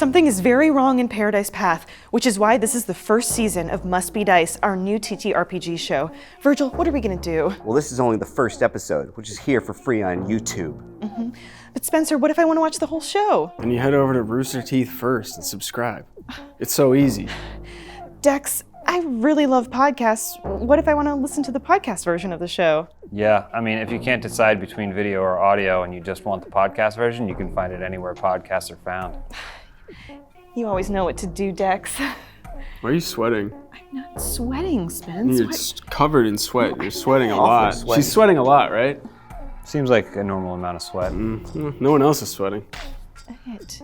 Something is very wrong in Paradise Path, which is why this is the first season of Must Be Dice, our new TTRPG show. Virgil, what are we gonna do? Well, this is only the first episode, which is here for free on YouTube. But Spencer, what if I want to watch the whole show? And you head over to Rooster Teeth FIRST and subscribe. It's so easy. Dex, I really love podcasts. What if I want to listen to the podcast version of the show? Yeah, I mean, if you can't decide between video or audio and you just want the podcast version, you can find it anywhere podcasts are found. You always know what to do, Dex. Why are you sweating? I'm not sweating, Spence. You're covered in sweat. You're sweating a lot. sweating. She's sweating a lot, right? Seems like a normal amount of sweat. No one else is sweating. It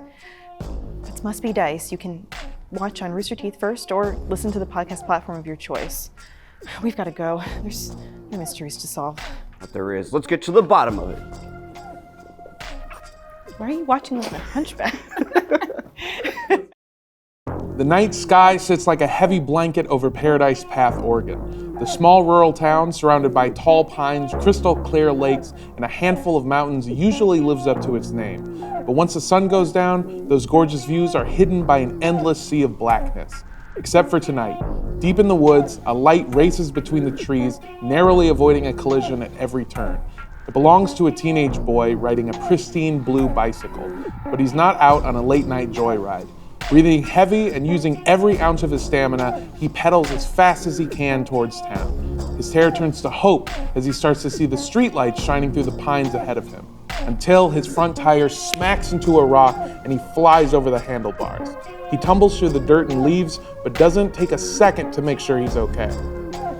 Must Be Dice. You can watch on Rooster Teeth FIRST or listen to the podcast platform of your choice. We've got to go. There's no mysteries to solve. But there is. Let's get to the bottom of it. Why are you watching like a hunchback? The night sky sits like a heavy blanket over Paradise Path, Oregon. The small rural town, surrounded by tall pines, crystal clear lakes, and a handful of mountains, usually lives up to its name. But once the sun goes down, those gorgeous views are hidden by an endless sea of blackness. Except for tonight. Deep in the woods, a light races between the trees, narrowly avoiding a collision at every turn. It belongs to a teenage boy riding a pristine blue bicycle, but he's not out on a late-night joyride. Breathing heavy and using every ounce of his stamina, he pedals as fast as he can towards town. His terror turns to hope as he starts to see the streetlights shining through the pines ahead of him, until his front tire smacks into a rock and he flies over the handlebars. He tumbles through the dirt and leaves, but doesn't take a second to make sure he's okay.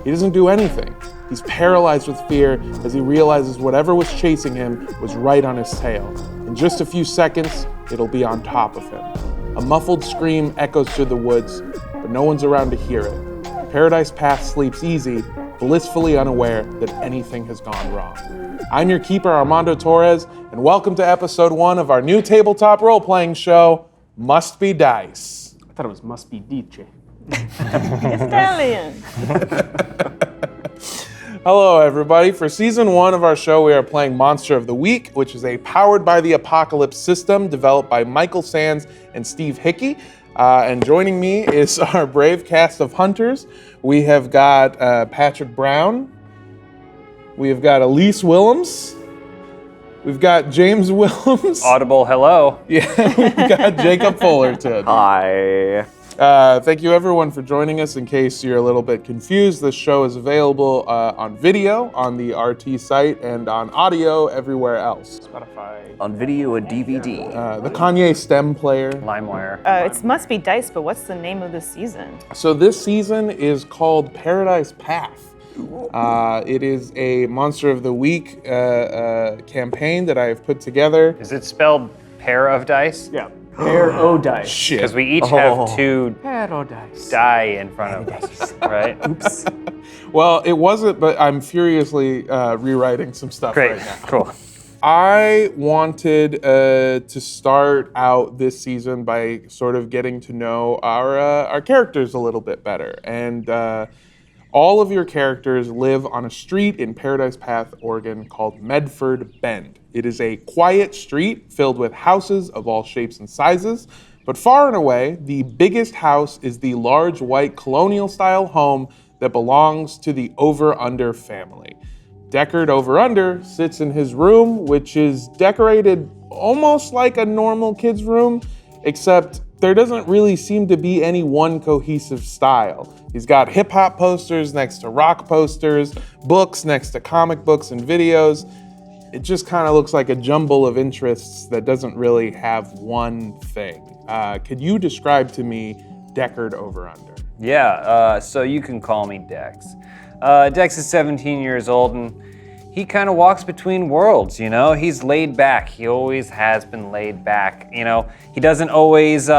He doesn't do anything. He's paralyzed with fear as he realizes whatever was chasing him was right on his tail. In just a few seconds, it'll be on top of him. A muffled scream echoes through the woods, but no one's around to hear it. Paradise Path sleeps easy, blissfully unaware that anything has gone wrong. I'm your keeper, Armando Torres, and welcome to episode 1 of our new tabletop role-playing show, Must Be Dice. I thought it was Must Be Deidre. Italian. Hello, everybody. For season 1 of our show, we are playing Monster of the Week, which is a Powered by the Apocalypse system developed by Michael Sands and Steve Hickey. And joining me is our brave cast of hunters. We have got Patrick Brown. We have got Elise Willems. We've got James Willems. Audible hello. Yeah, we've got Jacob Fullerton. Hi. Thank you everyone for joining us. In case you're a little bit confused, this show is available on video on the RT site and on audio everywhere else. Spotify. On video and DVD. The Kanye stem player. LimeWire. It Must Be Dice, but what's the name of this season? So this season is called Paradise Path. It is a Monster of the Week campaign that I have put together. Is it spelled pair of dice? Yeah. Paradise. Shit. Because we each have two Paradise. die in front of us, right? Oops. Well, it wasn't, but I'm furiously rewriting some stuff Great, right now. cool. I wanted to start out this season by sort of getting to know our characters a little bit better. And all of your characters live on a street in Paradise Path, Oregon called Medford Bend. It is a quiet street filled with houses of all shapes and sizes, but far and away, the biggest house is the large white colonial-style home that belongs to the Over-Under family. Deckard Over-Under sits in his room, which is decorated almost like a normal kid's room, except there doesn't really seem to be any one cohesive style. He's got hip-hop posters next to rock posters, books next to comic books and videos. It just kind of looks like a jumble of interests that doesn't really have one thing. Could you describe to me Deckard Over-Under? Yeah, so you can call me Dex. Dex is 17 years old and he kind of walks between worlds, you know? He's laid back. He always has been laid back, you know? He doesn't always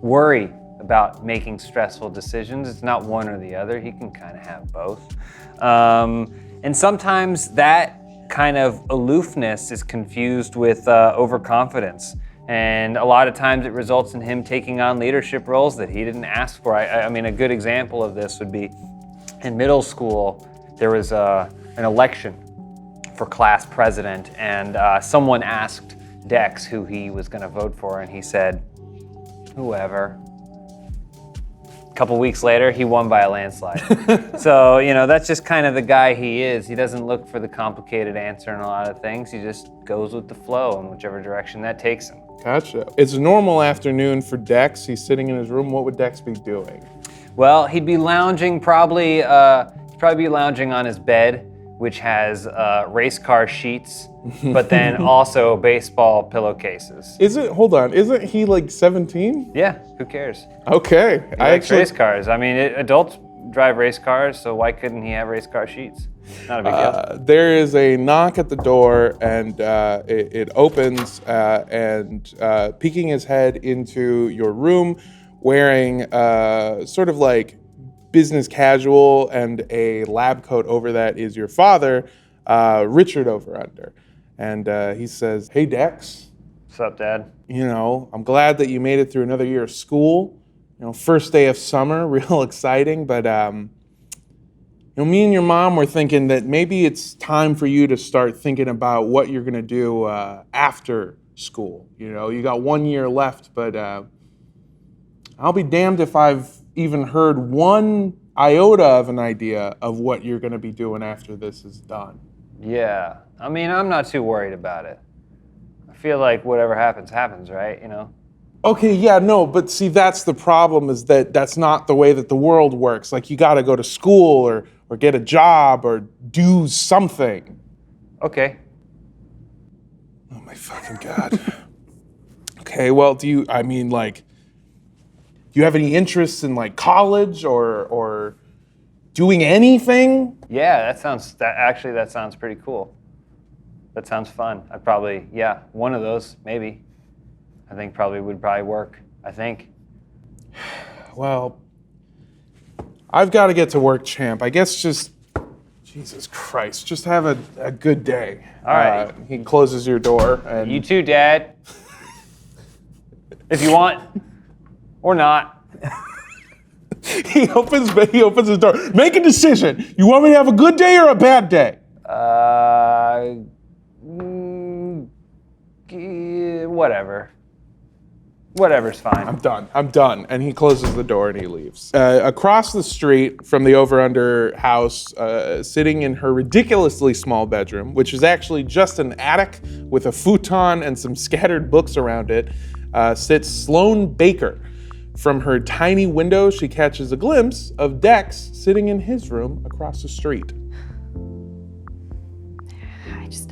worry about making stressful decisions. It's not one or the other. He can kind of have both. And sometimes that kind of aloofness is confused with overconfidence. And a lot of times it results in him taking on leadership roles that he didn't ask for. I mean, a good example of this would be in middle school, there was an election for class president, and someone asked Dex who he was going to vote for, and he said, whoever. A couple weeks later, he won by a landslide. So, that's just kind of the guy he is. He doesn't look for the complicated answer in a lot of things. He just goes with the flow in whichever direction that takes him. Gotcha. It's a normal afternoon for Dex. He's sitting in his room. What would Dex be doing? Well, he'd be lounging probably be lounging on his bed, which has race car sheets, but then also baseball pillowcases. Isn't he like 17? Yeah, who cares? Okay. He likes race cars. I mean, adults drive race cars, so why couldn't he have race car sheets? Not a big deal. There is a knock at the door, and it opens, and peeking his head into your room, wearing sort of like business casual and a lab coat over that is your father, Richard Over-Under. And he says, "Hey, Dex. What's up, Dad? I'm glad that you made it through another year of school. First day of summer, real exciting. But, me and your mom were thinking that maybe it's time for you to start thinking about what you're going to do after school. You got 1 year left, but I'll be damned if I've even heard one iota of an idea of what you're going to be doing after this is done." Yeah, I mean, I'm not too worried about it. I feel like whatever happens, happens, right? Okay, yeah, no, but see, that's the problem, is that that's not the way that the world works. Like, you got to go to school or get a job or do something. Okay. Oh my fucking God. Okay, well, do you have any interests in like college or doing anything? Yeah, that sounds pretty cool. That sounds fun. One of those, maybe. I think would work, I think. Well, I've got to get to work, champ. I guess Jesus Christ, just have a good day. All right. He closes your door. And You too, Dad. If you want, or not. he opens his door. Make a decision. You want me to have a good day or a bad day? Whatever. Whatever's fine. I'm done. And he closes the door and he leaves. Across the street from the Over-Under house, sitting in her ridiculously small bedroom, which is actually just an attic with a futon and some scattered books around it, sits Sloan Baker. From her tiny window, she catches a glimpse of Dex sitting in his room across the street.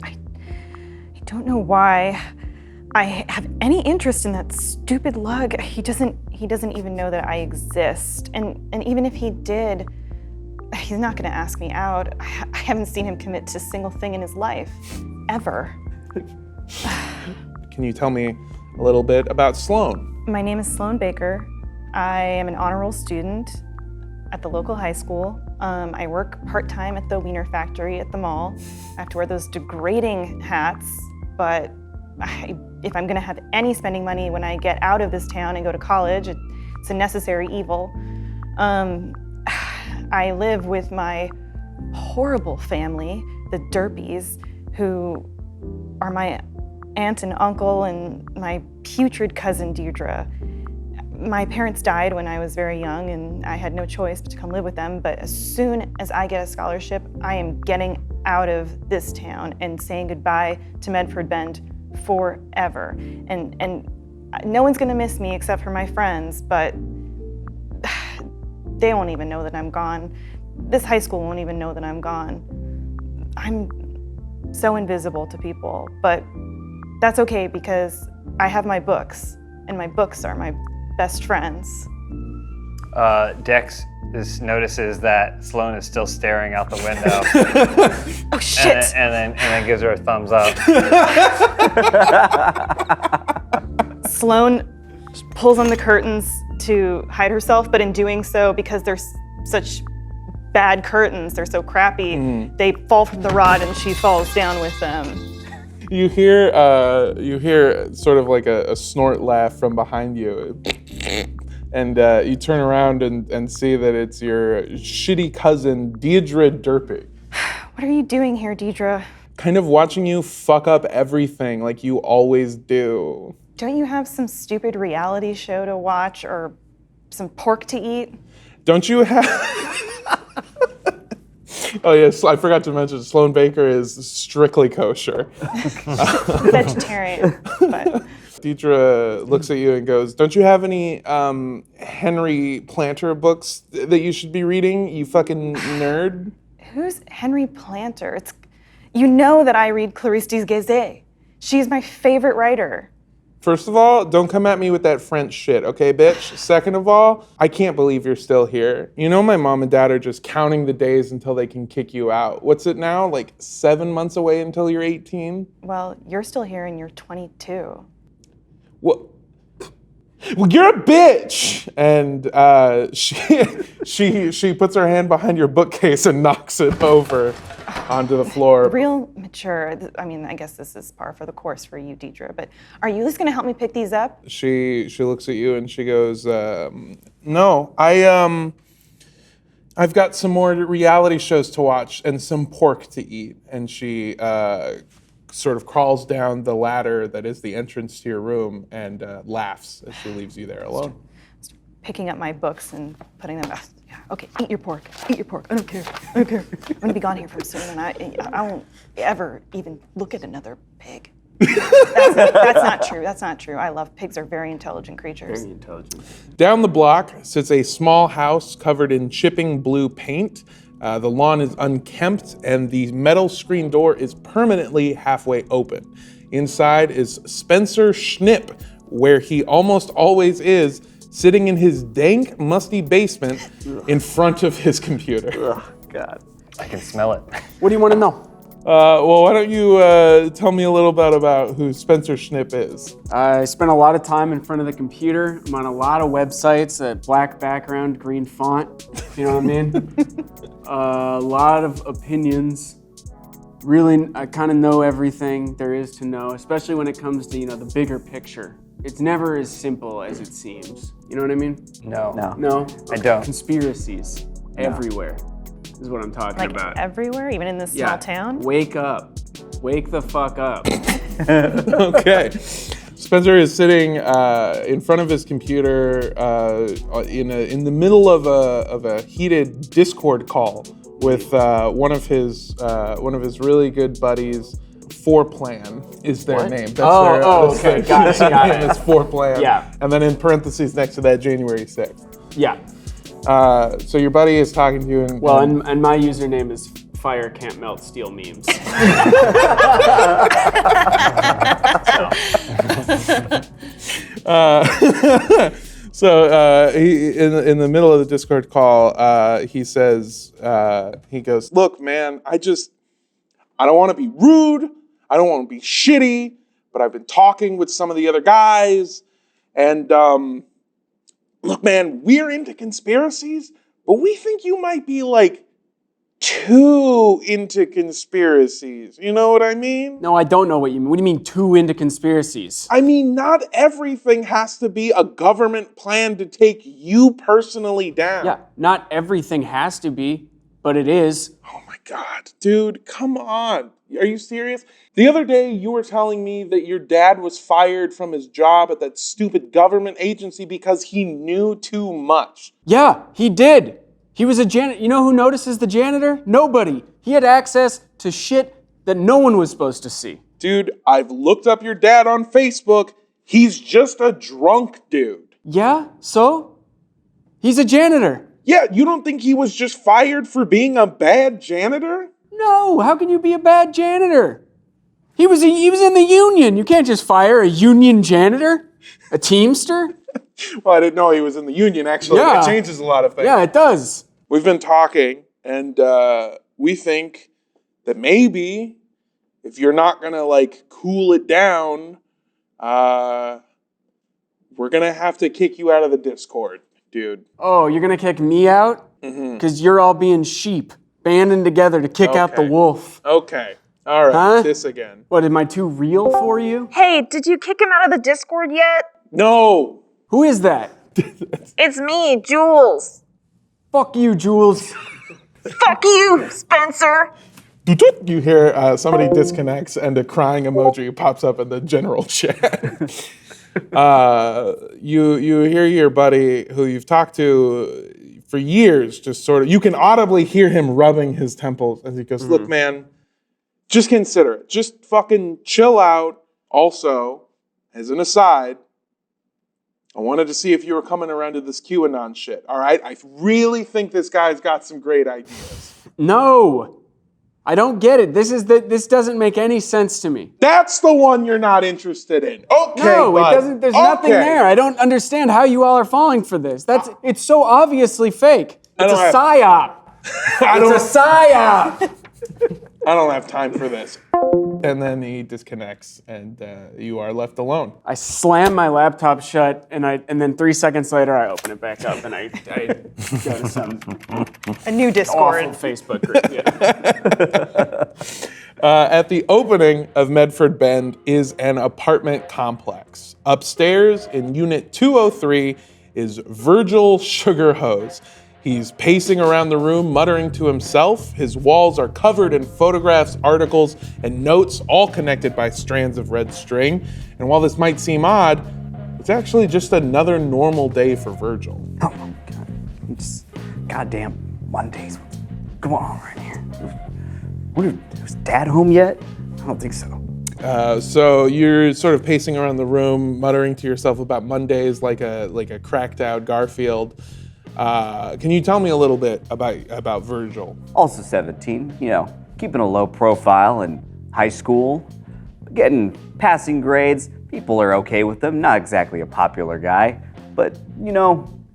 I don't know why I have any interest in that stupid lug. He doesn't even know that I exist. And even if he did, he's not gonna ask me out. I haven't seen him commit to a single thing in his life, ever. Can you tell me a little bit about Sloan? My name is Sloan Baker. I am an honor roll student at the local high school. I work part-time at the Wiener factory at the mall. I have to wear those degrading hats, but if I'm gonna have any spending money when I get out of this town and go to college, it's a necessary evil. I live with my horrible family, the Derpies, who are my aunt and uncle and my putrid cousin Deidre. My parents died when I was very young and I had no choice but to come live with them, but as soon as I get a scholarship, I am getting out of this town and saying goodbye to Medford Bend forever. And no one's gonna miss me except for my friends, but they won't even know that I'm gone. This high school won't even know that I'm gone. I'm so invisible to people, but that's okay because I have my books, and my books are my best friends. Dex notices that Sloan is still staring out the window. Oh shit! And then gives her a thumbs up. Sloan pulls on the curtains to hide herself, but in doing so, because they're such bad curtains, they're so crappy, they fall from the rod and she falls down with them. You hear sort of like a snort laugh from behind you. And you turn around and see that it's your shitty cousin, Deidre Derpy. What are you doing here, Deidre? kind of watching you fuck up everything like you always do. Don't you have some stupid reality show to watch or some pork to eat? Don't you have... Oh yes, I forgot to mention Sloan Baker is strictly kosher. Vegetarian, but... Deidre looks at you and goes, don't you have any Henry Planter books that you should be reading, you fucking nerd? Who's Henry Planter? You know that I read Clarice Gazet. She's my favorite writer. First of all, don't come at me with that French shit, okay, bitch? Second of all, I can't believe you're still here. You know my mom and dad are just counting the days until they can kick you out. What's it now, like 7 months away until you're 18? Well, you're still here and you're 22. Well, you're a bitch! And she puts her hand behind your bookcase and knocks it over onto the floor. Real mature. I mean, I guess this is par for the course for you, Deidre, but are you just gonna help me pick these up? She looks at you and she goes, no, I've got some more reality shows to watch and some pork to eat. And she sort of crawls down the ladder that is the entrance to your room and laughs as she leaves you there alone. Picking up my books and putting them back. Yeah, okay, eat your pork. Eat your pork. I don't care. I'm gonna be gone here from soon, and I won't ever even look at another pig. That's not true. That's not true. I love pigs. Are very intelligent creatures. Very intelligent. Down the block sits a small house covered in chipping blue paint. The lawn is unkempt, and the metal screen door is permanently halfway open. Inside is Spencer Schnipp, where he almost always is, sitting in his dank, musty basement in front of his computer. Oh, God. I can smell it. What do you want to know? Well, why don't you tell me a little bit about who Spencer Schnipp is? I spent a lot of time in front of the computer. I'm on a lot of websites, black background, green font. You know what I mean? A lot of opinions. Really, I kind of know everything there is to know, especially when it comes to, the bigger picture. It's never as simple as it seems. You know what I mean? No. No? I don't. Conspiracies everywhere is what I'm talking Like about. everywhere, even in this small town? Wake up. Wake the fuck up. Okay. Spencer is sitting in front of his computer in the middle of a heated Discord call with one of his really good buddies. Foreplan is their name. That's okay. Got it. Their name is Foreplan. Yeah. And then in parentheses next to that, January 6th. Yeah. So your buddy is talking to you and... Well, and my username is Fire Can't Melt Steel Memes. So he in the middle of the Discord call, he says, he goes, look, man, I don't want to be rude. I don't want to be shitty, but I've been talking with some of the other guys. And look, man, we're into conspiracies, but we think you might be like too into conspiracies. You know what I mean? No, I don't know what you mean. What do you mean too into conspiracies? I mean, not everything has to be a government plan to take you personally down. Yeah, not everything has to be, but it is. Oh my God, dude, come on. Are you serious? The other day you were telling me that your dad was fired from his job at that stupid government agency because he knew too much. Yeah, he did. He was a janitor. You know who notices the janitor? Nobody. He had access to shit that no one was supposed to see. Dude, I've looked up your dad on Facebook. He's just a drunk dude. Yeah, so? He's a janitor. Yeah, you don't think he was just fired for being a bad janitor? No, how can you be a bad janitor? He was in the union. You can't just fire a union janitor, a teamster. Well, I didn't know he was in the union, actually. Yeah. That changes a lot of things. Yeah, it does. We've been talking, and we think that maybe if you're not going to, cool it down, we're going to have to kick you out of the Discord, dude. Oh, you're going to kick me out? Mm-hmm. Because you're all being sheep, banding together to kick out the wolf. Okay. All right. Huh? This again. What, am I too real for you? Hey, did you kick him out of the Discord yet? No. Who is that? It's me, Jules. Fuck you, Jules. Fuck you, Spencer. You hear somebody disconnects and a crying emoji pops up in the general chat. You hear your buddy who you've talked to for years just sort of, you can audibly hear him rubbing his temples as he goes, look, man, just consider it. Just fucking chill out. Also, as an aside, I wanted to see if you were coming around to this QAnon shit, all right? I really think this guy's got some great ideas. No, I don't get it. This doesn't make any sense to me. That's the one you're not interested in. Okay, No, bud. it doesn't. There's nothing there. I don't understand how you all are falling for this. It's so obviously fake. It's a psyop. It's a psyop. I don't have time for this. And then he disconnects, and you are left alone. I slam my laptop shut, and then 3 seconds later, I open it back up, and I go to some A new Discord. awful Facebook group. Yeah. At the opening of Medford Bend is an apartment complex. Upstairs in Unit 203 is Virgil Sugarhose. He's pacing around the room, muttering to himself. His walls are covered in photographs, articles, and notes, all connected by strands of red string. And while this might seem odd, it's actually just another normal day for Virgil. Oh my God. It's goddamn Mondays. What's going on right here? Is Dad home yet? I don't think so. So you're sort of pacing around the room, muttering to yourself about Mondays like a cracked out Garfield. Can you tell me a little bit about Virgil? Also 17, keeping a low profile in high school, getting passing grades. People are okay with him, not exactly a popular guy. But,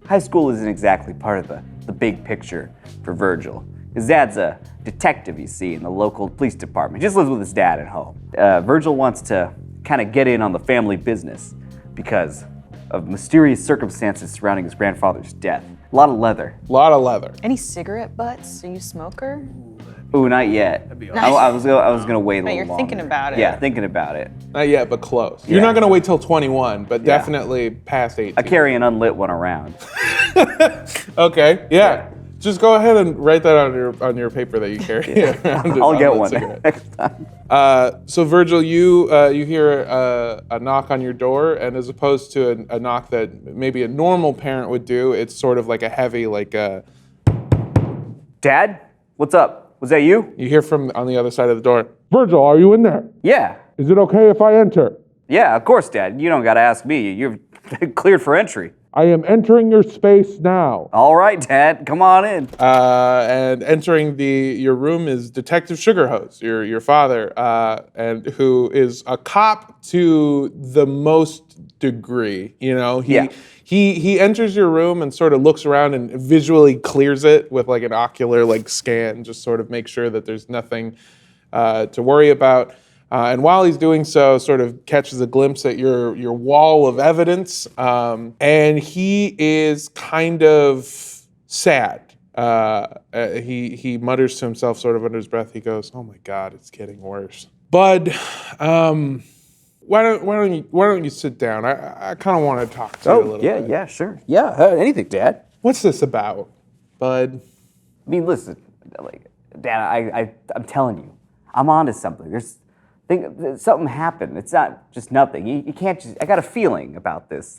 high school isn't exactly part of the big picture for Virgil. His dad's a detective, you see, in the local police department. He just lives with his dad at home. Virgil wants to kind of get in on the family business because of mysterious circumstances surrounding his grandfather's death. A lot of leather. Any cigarette butts? Are you a smoker? Ooh, not yet. I was gonna wait a But little you're longer. thinking about it. Yeah, thinking about it. Not yet, but close. You're not going to wait till 21, but definitely past 18. I carry an unlit one around. Okay, yeah. Just go ahead and write that on your paper that you carry around. I'll get on one that cigarette. next time. So Virgil, you hear a knock on your door, and as opposed to a knock that maybe a normal parent would do, it's sort of like a heavy, Dad, what's up? Was that you? you hear from on the other side of the door. Virgil, are you in there? Yeah. Is it okay if I enter? Yeah, of course, Dad. You don't gotta ask me. You're cleared for entry. I am entering your space now. All right, Dad, come on in. And entering your room is Detective Sugarhose, your father, and who is a cop to the most degree. He enters your room and sort of looks around and visually clears it with like an ocular scan, just sort of make sure that there's nothing to worry about. And while he's doing so, sort of catches a glimpse at your wall of evidence, and he is kind of sad. He mutters to himself, sort of under his breath. He goes, "Oh my God, it's getting worse." Bud, why don't you sit down? I kind of want to talk to you a little bit. Yeah, sure. Yeah, anything, Dad. What's this about, Bud? I mean, listen, Dad, I'm telling you, I'm onto something. Something happened. It's not just nothing. You can't just, I got a feeling about this.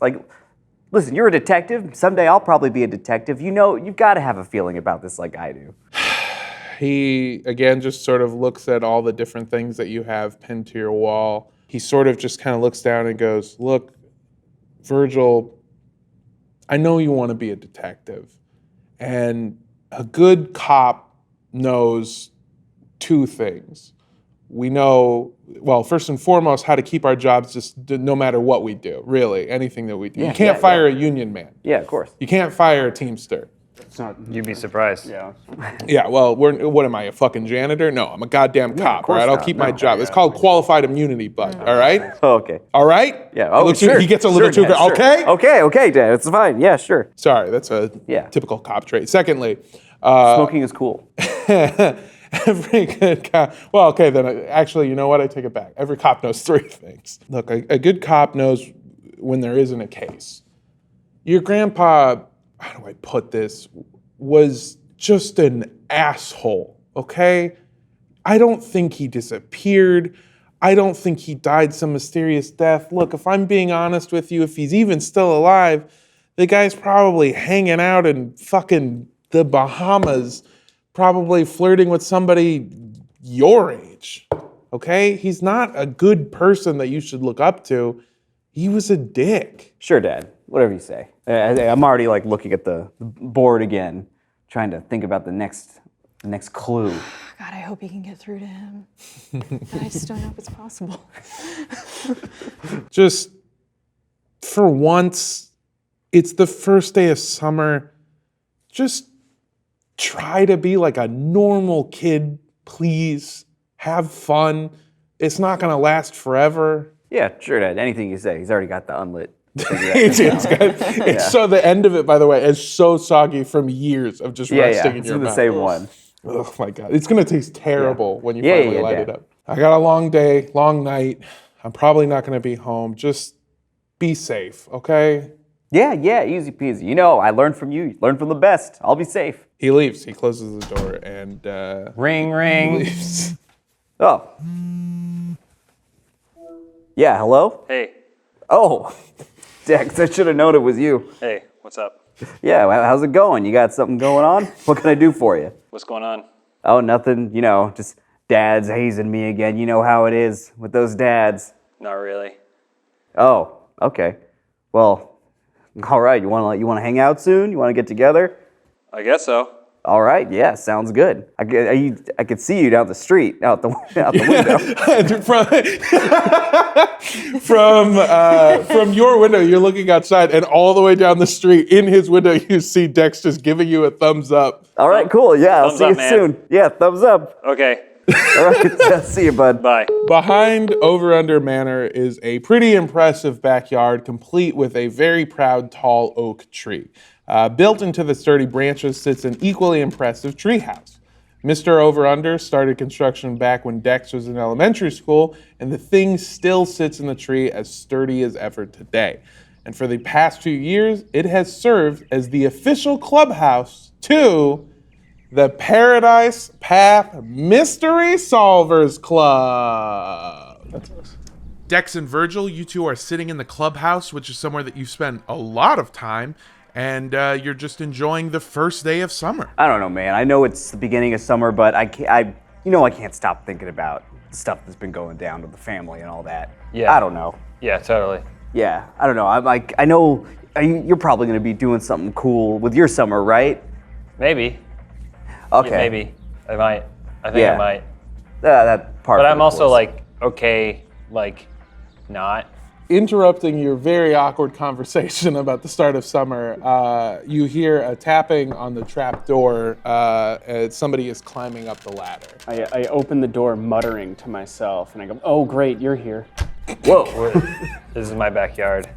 Listen, you're a detective. Someday I'll probably be a detective. You've got to have a feeling about this like I do. He, again, just sort of looks at all the different things that you have pinned to your wall. He sort of just kind of looks down and goes, "Look, Virgil, I know you want to be a detective. And a good cop knows two things. We know, well, first and foremost, how to keep our jobs just no matter what we do, really, anything that we do. You can't fire a union man. Yeah, of course. You can't fire a Teamster. You'd be surprised. Yeah. Yeah, well, what am I, a fucking janitor? No, I'm a goddamn cop, all right? I'll keep my job. It's called qualified immunity, bud, all right? Oh, okay. All right? Yeah, He gets a little too, Dad, sure. okay? Okay, Dad, it's fine. Yeah, sure. Sorry, that's a typical cop trait. Secondly, Smoking is cool. every good cop, well, okay, then actually, you know what? I take it back. Every cop knows three things. Look, a good cop knows when there isn't a case. Your grandpa, how do I put this, was just an asshole, okay? I don't think he disappeared. I don't think he died some mysterious death. Look, if I'm being honest with you, if he's even still alive, the guy's probably hanging out in fucking the Bahamas, probably flirting with somebody your age, okay? He's not a good person that you should look up to. He was a dick. Sure, Dad. Whatever you say. I'm already like looking at the board again, trying to think about the next clue. God, I hope you can get through to him. But I just don't know if it's possible. Just for once, it's the first day of summer. Just try to be like a normal kid, please. Have fun. It's not gonna last forever. Yeah, sure, Dad. Anything you say. He's already got the unlit. So the end of it, by the way, is so soggy from years of just resting in it's your the mouth. same one. Oh my God. It's gonna taste terrible when you finally light it up. I got a long day, long night. I'm probably not gonna be home. Just be safe, okay? Yeah, easy peasy. You know, I learned from you. Learn from the best. I'll be safe. He leaves. He closes the door and Ring, ring. leaves. Oh. Yeah, hello? Hey, Oh, Dex, I should have known it was you. hey, what's up? Yeah, how's it going? You got something going on? What can I do for you? What's going on? Oh, nothing. You know, just dad's hazing me again. You know how it is with those dads. Not really. Oh, okay. Well, all right. You want to hang out soon? You want to get together? I guess so. All right. Yeah, sounds good. I could see you down the street, out the window. From your window, you're looking outside, and all the way down the street, in his window, you see Dex just giving you a thumbs up. All right, cool. Yeah, I'll Thumbs see up, you man. soon. Yeah, thumbs up. Okay, All right. See you, bud. bye. Behind Over-Under Manor is a pretty impressive backyard, complete with a very proud tall oak tree. Built into the sturdy branches sits an equally impressive treehouse. Mr. Over-Under started construction back when Dex was in elementary school, and the thing still sits in the tree as sturdy as ever today. And for the past few years, it has served as the official clubhouse to the Paradise Path Mystery Solvers Club. That's us. Dex and Virgil, you two are sitting in the clubhouse, which is somewhere that you spend a lot of time, and you're just enjoying the first day of summer. I don't know, man. I know it's the beginning of summer, but I can't stop thinking about stuff that's been going down with the family and all that. Yeah. I don't know. Yeah, totally. Yeah, I don't know. I know you're probably going to be doing something cool with your summer, right? Maybe. Okay. Yeah, maybe. I might. I think I might. That part. But of I'm it, also of course. like, okay, like, not. Interrupting your very awkward conversation about the start of summer, you hear a tapping on the trap door as somebody is climbing up the ladder. I open the door muttering to myself, and I go, "Oh, great, you're here." Whoa. This is my backyard.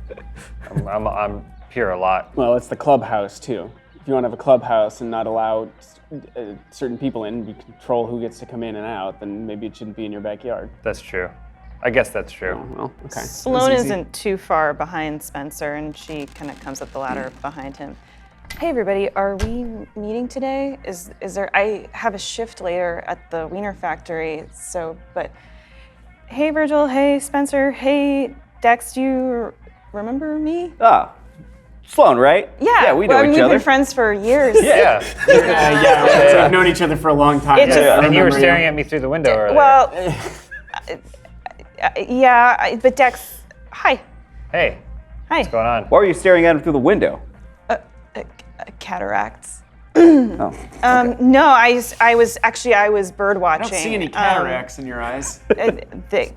I'm here a lot. Well, it's the clubhouse, too. If you want to have a clubhouse and not allow certain people in, you control who gets to come in and out, then maybe it shouldn't be in your backyard. That's true. I guess that's true. Oh, well, okay. Sloan isn't too far behind Spencer, and she kind of comes up the ladder behind him. Hey everybody, are we meeting today? Is there? I have a shift later at the Wiener factory, but hey Virgil, hey Spencer, hey Dex, do you remember me? Ah, Sloan, right? Yeah, we know I mean, each we've other. been friends for years. Yeah. So we've known each other for a long time. It's just- I And you were remember staring at me through the window earlier. Well, but Dex, hi. Hey, Hi. what's going on? Why were you staring at him through the window? Cataracts. Oh. No, I was bird watching. I don't see any cataracts in your eyes. They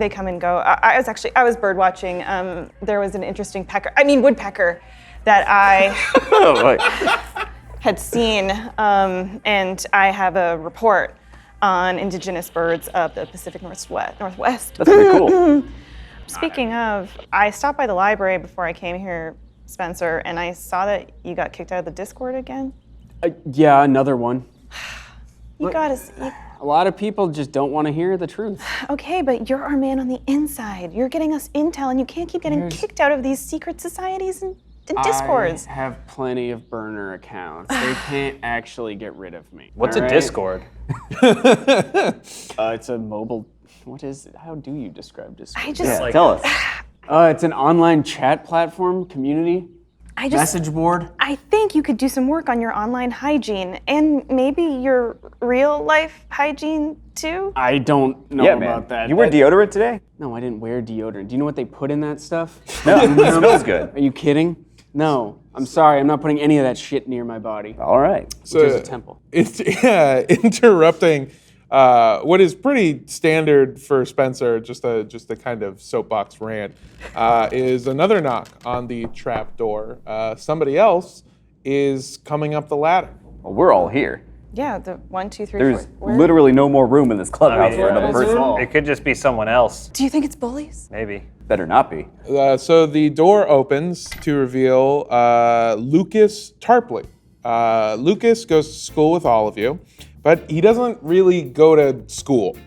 come and go. I was bird watching. There was an interesting woodpecker that I Oh, right. had seen, and I have a report on indigenous birds of the Pacific Northwest. That's pretty cool. Speaking of, I stopped by the library before I came here, Spencer, and I saw that you got kicked out of the Discord again. Yeah, another one. You got us. A lot of people just don't want to hear the truth. Okay, but you're our man on the inside. You're getting us intel, and you can't keep getting kicked out of these secret societies in Discords. I have plenty of burner accounts. They can't actually get rid of me. What's all a right? Discord? It's a mobile. What is it? How do you describe Discord? I just, Yeah, tell us. It's an online chat platform, community, message board. I think you could do some work on your online hygiene and maybe your real life hygiene too. I don't know Yeah, about man. that. You wear deodorant today? No, I didn't wear deodorant. Do you know what they put in that stuff? No, it smells good. Are you kidding? No, I'm sorry. I'm not putting any of that shit near my body. All right. Which is a temple. It's interrupting what is pretty standard for Spencer, just a kind of soapbox rant, is another knock on the trap door. Somebody else is coming up the ladder. Well, we're all here. Yeah, the 1, 2, 3, There's 4. literally no more room in this clubhouse for another that's person. all. It could just be someone else. Do you think it's bullies? Maybe. Better not be. So the door opens to reveal Lucas Tarpley. Lucas goes to school with all of you, but he doesn't really go to school.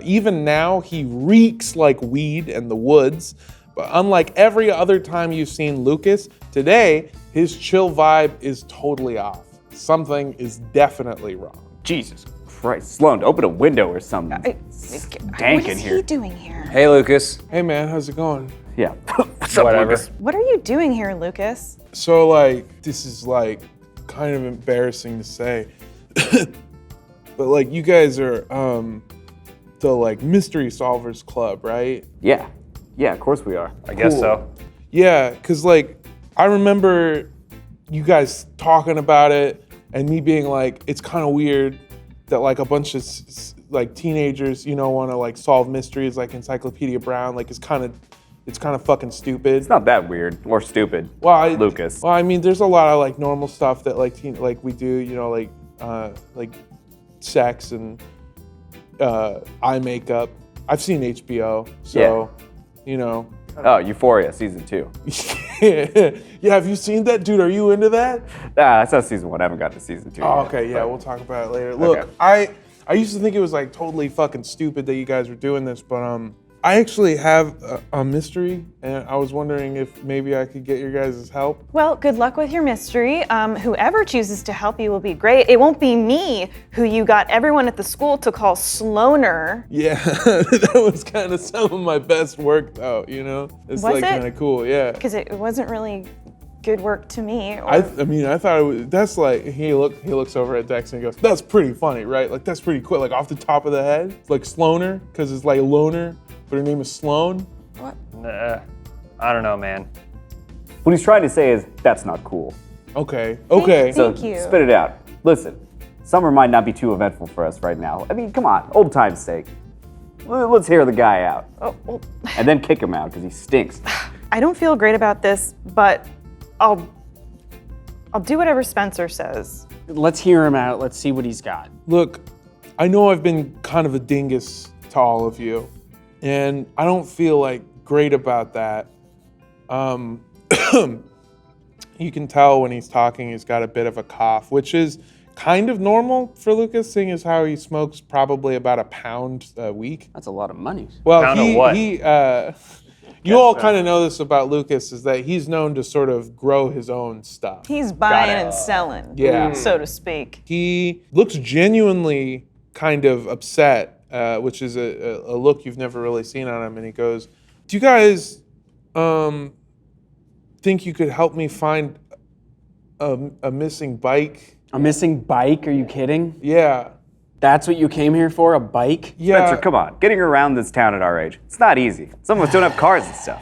Even now, he reeks like weed in the woods. But unlike every other time you've seen Lucas, today his chill vibe is totally off. Something is definitely wrong. Jesus Christ. Sloan, open a window or something. dank What in is here. he doing here? Hey, Lucas. Hey man, how's it going? Yeah. What's up, Whatever. Lucas? What are you doing here, Lucas? So like, this is like kind of embarrassing to say, but like you guys are the like Mystery Solvers Club, right? Yeah. Yeah, of course we are. I guess Cool. so. Yeah, cause like I remember you guys talking about it and me being like, it's kind of weird that like a bunch of like teenagers, want to like solve mysteries like Encyclopedia Brown. Like it's kind of fucking stupid. It's not that weird or stupid. Well, Lucas. Well, I mean, there's a lot of like normal stuff that like we do, like sex and eye makeup. I've seen HBO, so Oh, Euphoria, season 2. yeah. Have you seen that, dude? Are you into that? I saw season 1. I haven't got to season 2 Oh, yet, okay, yeah, but- we'll talk about it later. Look, Okay. I used to think it was like totally fucking stupid that you guys were doing this, but I actually have a mystery, and I was wondering if maybe I could get your guys' help. Well, good luck with your mystery. Whoever chooses to help you will be great. It won't be me, who you got everyone at the school to call Sloaner. Yeah, that was kind of some of my best work, though. It's Was like it? kind of cool. Yeah. Because it wasn't really good work to me. Or, I thought it was. That's like he looks over at Dex and he goes, "That's pretty funny, right? Like that's pretty quick, like off the top of the head, it's like Sloaner, because it's like loner, but her name is Sloan." I don't know, man. What he's trying to say is, that's not cool. Okay. So Thank you. spit it out. Listen, summer might not be too eventful for us right now. I mean, come on, old time's sake. Let's hear the guy out. Oh, well, And then kick him out, because he stinks. I don't feel great about this, but I'll do whatever Spencer says. Let's hear him out. Let's see what he's got. Look, I know I've been kind of a dingus to all of you, and I don't feel like great about that. You can tell when he's talking, he's got a bit of a cough, which is kind of normal for Lucas, seeing as how he smokes probably about a pound a week. That's a lot of money. Well, Pound of what? You all kind of know this about Lucas, is that he's known to sort of grow his own stuff. He's buying and selling, Yeah. so to speak. He looks genuinely kind of upset, which is a look you've never really seen on him. And he goes, "Do you guys think you could help me find a missing bike?" A missing bike? Are you kidding? Yeah. That's what you came here for? A bike? Yeah. Spencer, come on. Getting around this town at our age, it's not easy. Some of us don't have cars and stuff.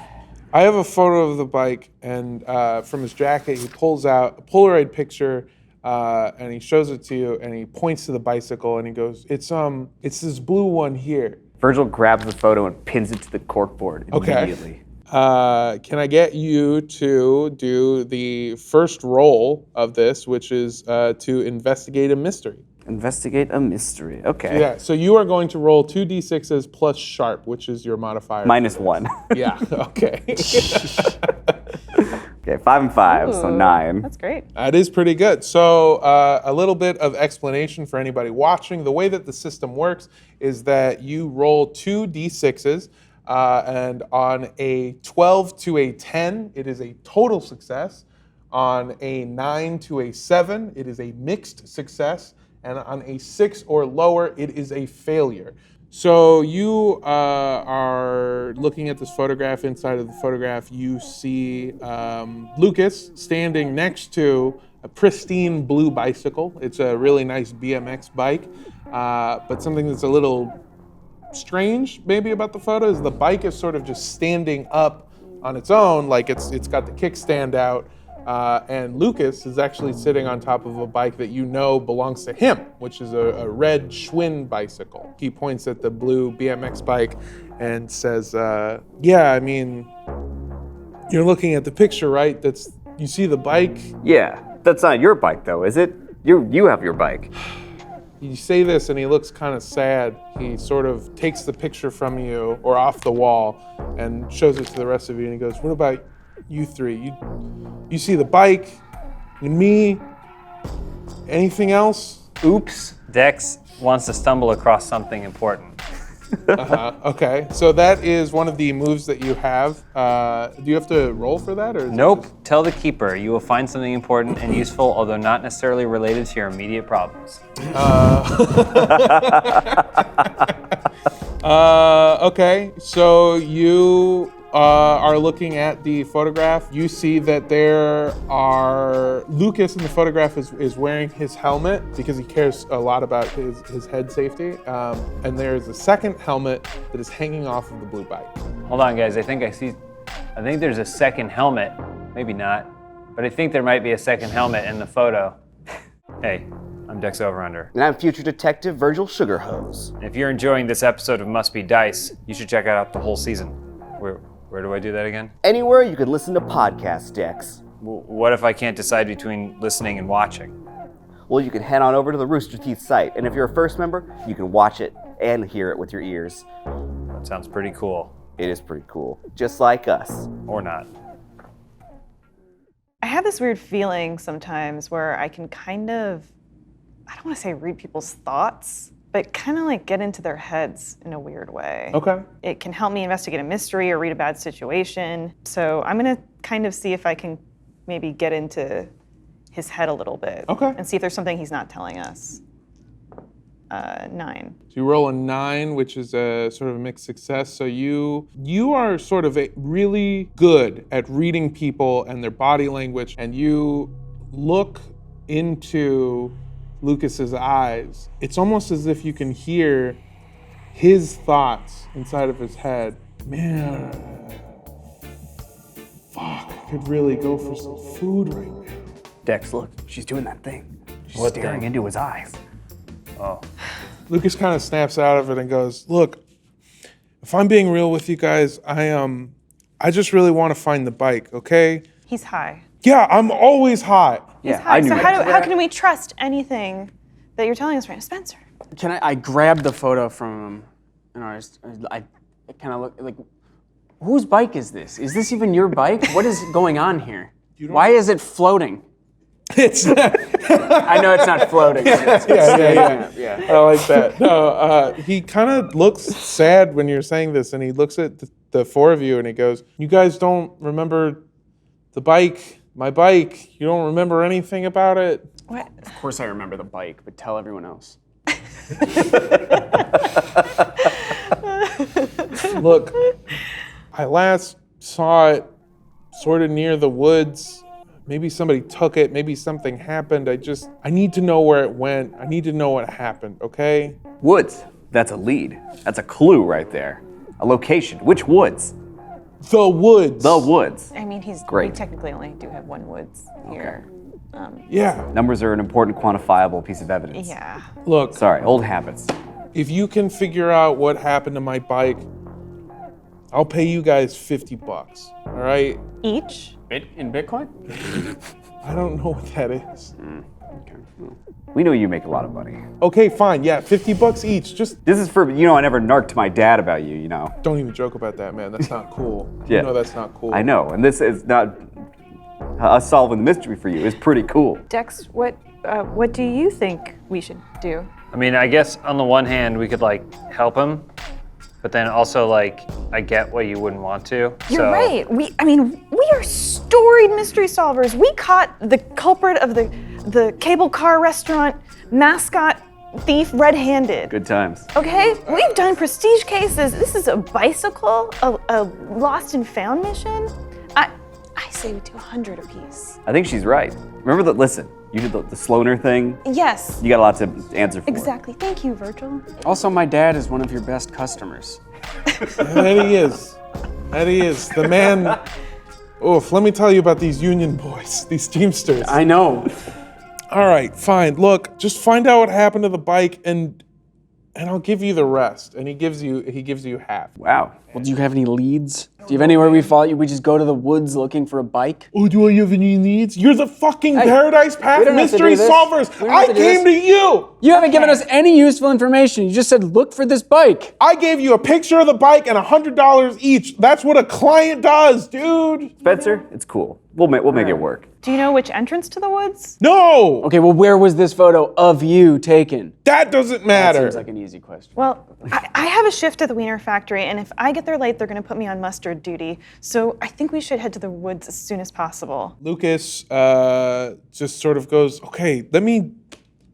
I have a photo of the bike, and from his jacket, he pulls out a Polaroid picture, and he shows it to you, and he points to the bicycle, and he goes, "It's this blue one here." Virgil grabs the photo and pins it to the corkboard Okay. immediately. Can I get you to do the first roll of this, which is to investigate a mystery? Investigate a mystery. Okay. Yeah, so you are going to roll 2d6s plus sharp, which is your modifier. -1. Yeah, okay. Okay, 5 and 5, so Ooh, 9. That's great. That is pretty good. So a little bit of explanation for anybody watching. The way that the system works is that you roll 2d6s, and on a 12 to a 10, it is a total success. On a 9 to a 7, it is a mixed success. And on a 6 or lower, it is a failure. So you are looking at this photograph. Inside of the photograph, you see Lucas standing next to a pristine blue bicycle. It's a really nice BMX bike, but something that's a little strange maybe about the photo is the bike is sort of just standing up on its own, like it's got the kickstand out, and Lucas is actually sitting on top of a bike that you know belongs to him, which is a red Schwinn bicycle. He points at the blue BMX bike and says, yeah, I mean, you're looking at the picture, right? You see the bike? Yeah, that's not your bike though, is it? You have your bike. You say this and he looks kind of sad. He sort of takes the picture from you or off the wall and shows it to the rest of you and he goes, what about you three? You see the bike and me? Anything else? Oops. Dex wants to stumble across something important. Okay, so that is one of the moves that you have. Do you have to roll for that? Or is Nope. Tell the keeper you will find something important and useful, although not necessarily related to your immediate problems. Okay, so you are looking at the photograph. You see that Lucas in the photograph is wearing his helmet because he cares a lot about his head safety. And there's a second helmet that is hanging off of the blue bike. Hold on, guys. I think there's a second helmet. Maybe not, but I think there might be a second helmet in the photo. Hey, I'm Dex Over-Under. And I'm future detective Virgil Sugarhose. If you're enjoying this episode of Must Be Dice, you should check out the whole season. Where do I do that again? Anywhere you can listen to podcasts, Dex. What if I can't decide between listening and watching? Well, you can head on over to the Rooster Teeth site, and if you're a first member, you can watch it and hear it with your ears. That sounds pretty cool. It is pretty cool, just like us. Or not. I have this weird feeling sometimes where I can kind of, I don't want to say read people's thoughts, but kind of like get into their heads in a weird way. Okay. It can help me investigate a mystery or read a bad situation. So I'm gonna kind of see if I can maybe get into his head a little bit. Okay. And see if there's something he's not telling us. 9. So you roll a 9, which is a sort of a mixed success. So you are sort of really good at reading people and their body language, and you look into Lucas's eyes. It's almost as if you can hear his thoughts inside of his head. Man, fuck, I could really go for some food right now. Dex, look, she's doing that thing. She's What staring thing? into his eyes. Oh. Lucas kind of snaps out of it and goes, look, if I'm being real with you guys, I just really want to find the bike, okay? He's high. Yeah, I'm always hot. He's Yeah, high. I knew So that. how can we trust anything that you're telling us right now? Spencer. I grabbed the photo from him, and I kind of look like, whose bike is this? Is this even your bike? What is going on here? Why is it floating? It's I know it's not floating. But yeah. I like that. No, he kind of looks sad when you're saying this, and he looks at the four of you, and he goes, "You guys don't remember the bike, my bike? You don't remember anything about it?" What? Of course I remember the bike, but tell everyone else. Look, I last saw it sort of near the woods. Maybe somebody took it. Maybe something happened. I need to know where it went. I need to know what happened, okay? Woods. That's a lead. That's a clue right there. A location. Which woods? The woods. The woods. I mean, we Great. technically only do have one woods here. Yeah. Numbers are an important quantifiable piece of evidence. Yeah. Look, Sorry, old habits. if you can figure out what happened to my bike, I'll pay you guys $50, all right? Each? In Bitcoin? I don't know what that is. We know you make a lot of money. Okay, fine. Yeah, $50 each. Just This is for, I never narked my dad about you, don't even joke about that, man. That's not cool. Yeah. You know that's not cool. I know, and this is not, us solving the mystery for you is pretty cool. Dex, what do you think we should do? I mean, I guess on the one hand, we could help him, but then also I get why you wouldn't want to. You're right. We are storied mystery solvers. We caught the culprit of the cable car restaurant mascot thief red-handed. Good times. Okay? We've done prestige cases. This is a bicycle, a lost and found mission. I say we do 100 apiece. I think she's right. Remember that, listen, you did the Sloaner thing. Yes. You got a lot to answer for. Exactly. Thank you, Virgil. Also, my dad is one of your best customers. That he is. That he is. The man. Oof, let me tell you about these union boys, these Teamsters. I know. All right, fine. Look, just find out what happened to the bike and I'll give you the rest. And he gives you half. Wow. Well, do you have any leads? Do you have anywhere we follow you? We just go to the woods looking for a bike? Oh, do I have any needs? You're the fucking Hey, Paradise Path we don't have to mystery do this. solvers. We don't have I to do came this. to you. You haven't given us any useful information. You just said, look for this bike. I gave you a picture of the bike and $100 each. That's what a client does, dude. Spencer, it's cool. We'll make it work. Do you know which entrance to the woods? No, Okay, well, where was this photo of you taken? that doesn't That matter. seems like an easy question. Well, I have a shift at the Wiener factory, and if I get there late, they're going to put me on mustard duty. So I think we should head to the woods as soon as possible. Lucas just sort of goes, okay, let me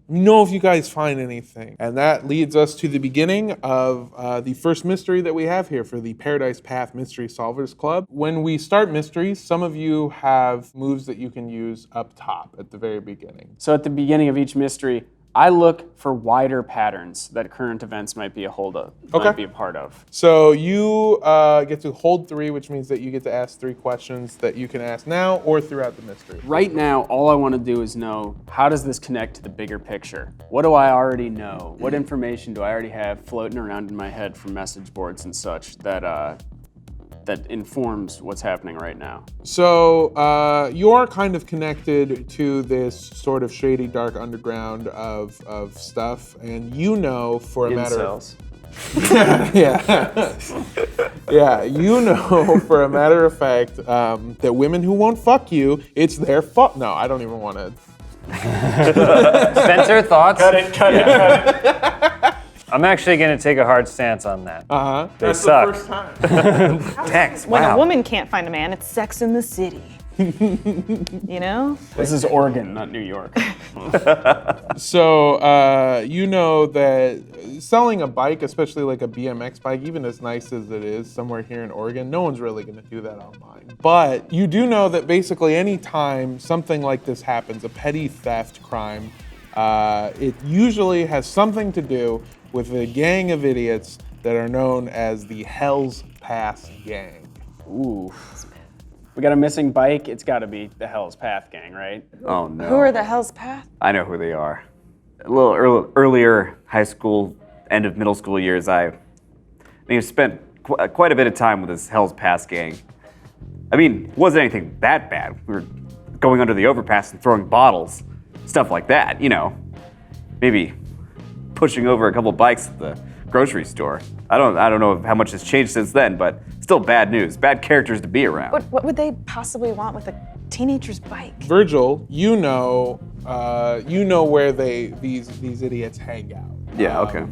know if you guys find anything. And that leads us to the beginning of the first mystery that we have here for the Paradise Path Mystery Solvers Club. When we start mysteries, some of you have moves that you can use up top at the very beginning. So at the beginning of each mystery, I look for wider patterns that current events might be might be a part of. So you get to hold 3, which means that you get to ask 3 questions that you can ask now or throughout the mystery. Right now, all I want to do is know, how does this connect to the bigger picture? What do I already know? What information do I already have floating around in my head from message boards and such that informs what's happening right now? So you're kind of connected to this sort of shady, dark underground of stuff, and you know for a matter of yeah, you know for a matter of fact that women who won't fuck you, it's their fault. No, I don't even want to. Spencer, thoughts? Cut it. I'm actually going to take a hard stance on that. They That's suck. the first time. Text, When wow. a woman can't find a man, it's Sex in the City. You know? This is Oregon, not New York. So you know that selling a bike, especially like a BMX bike, even as nice as it is somewhere here in Oregon, no one's really going to do that online. But you do know that basically any time something like this happens, a petty theft crime, it usually has something to do with a gang of idiots that are known as the Hell's Pass Gang. Ooh. We got a missing bike. It's got to be the Hell's Path gang, right? Oh no. Who are the Hell's Path? I know who they are. A little earlier high school, end of middle school years, I spent quite a bit of time with this Hell's Pass gang. I mean, it wasn't anything that bad. We were going under the overpass and throwing bottles, stuff like that, you know. Maybe pushing over a couple bikes at the grocery store. I don't know how much has changed since then, but still bad news. Bad characters to be around. What would they possibly want with a teenager's bike? Virgil, you know where these idiots hang out. Yeah, okay.